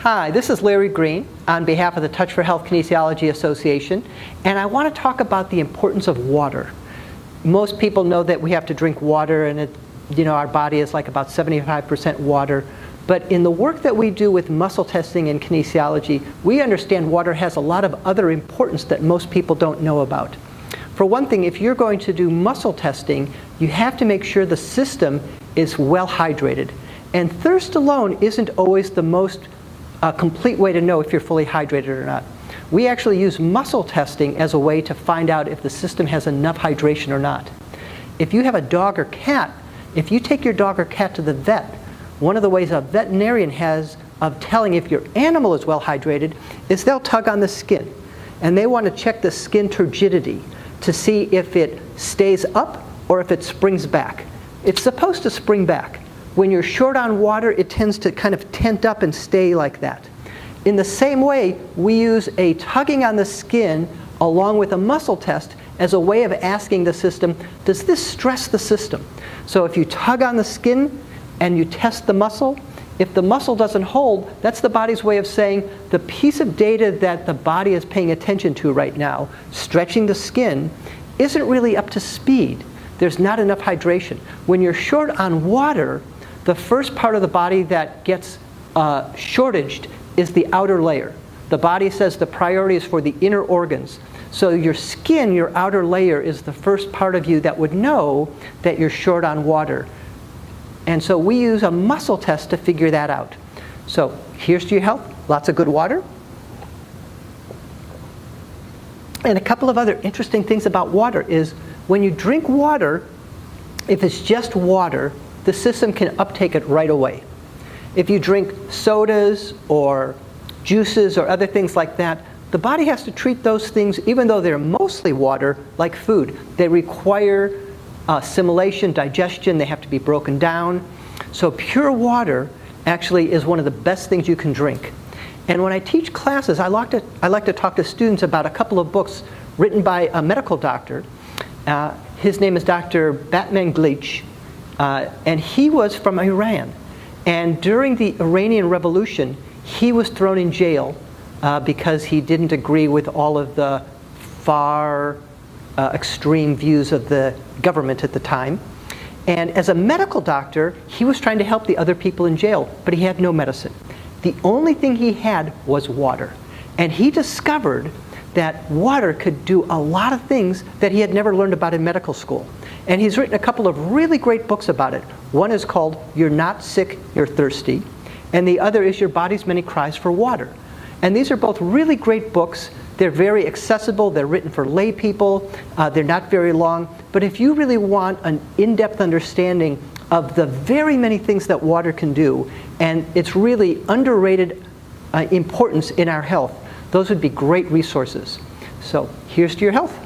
Hi, this is Larry Green on behalf of the Touch for Health Kinesiology Association, and I want to talk about the importance of water. Most people know that we have to drink water, and our body is like about 75% water. But in the work that we do with muscle testing and kinesiology, we understand water has a lot of other importance that most people don't know about. For one thing, if you're going to do muscle testing, you have to make sure the system is well hydrated. And thirst alone isn't always the most complete way to know if you're fully hydrated or not. We actually use muscle testing as a way to find out if the system has enough hydration or not. If you have a dog or cat, if you take your dog or cat to the vet, one of the ways a veterinarian has of telling if your animal is well hydrated is they'll tug on the skin. And they want to check the skin turgidity to see if it stays up or if it springs back. It's supposed to spring back. When you're short on water, it tends to kind of tent up and stay like that. In the same way, we use a tugging on the skin along with a muscle test as a way of asking the system, does this stress the system? So if you tug on the skin and you test the muscle, if the muscle doesn't hold, that's the body's way of saying the piece of data that the body is paying attention to right now, stretching the skin, isn't really up to speed. There's not enough hydration. When you're short on water, the first part of the body that gets shortaged is the outer layer. The body says the priority is for the inner organs. So your skin, your outer layer, is the first part of you that would know that you're short on water. And so we use a muscle test to figure that out. So here's to your health. Lots of good water. And a couple of other interesting things about water is when you drink water, if it's just water, the system can uptake it right away. If you drink sodas or juices or other things like that, the body has to treat those things, even though they're mostly water, like food. They require assimilation, digestion, they have to be broken down. So pure water actually is one of the best things you can drink. And when I teach classes, I like to talk to students about a couple of books written by a medical doctor. His name is Dr. Batman Glitch, and he was from Iran. And during the Iranian Revolution, he was thrown in jail because he didn't agree with all of the far extreme views of the government at the time. And as a medical doctor, he was trying to help the other people in jail, but he had no medicine. The only thing he had was water. And he discovered that water could do a lot of things that he had never learned about in medical school. And he's written a couple of really great books about it. One is called You're Not Sick, You're Thirsty. And the other is Your Body's Many Cries for Water. And these are both really great books. They're very accessible. They're written for lay people. They're not very long. But if you really want an in-depth understanding of the very many things that water can do, and its really underrated importance in our health, those would be great resources. So here's to your health.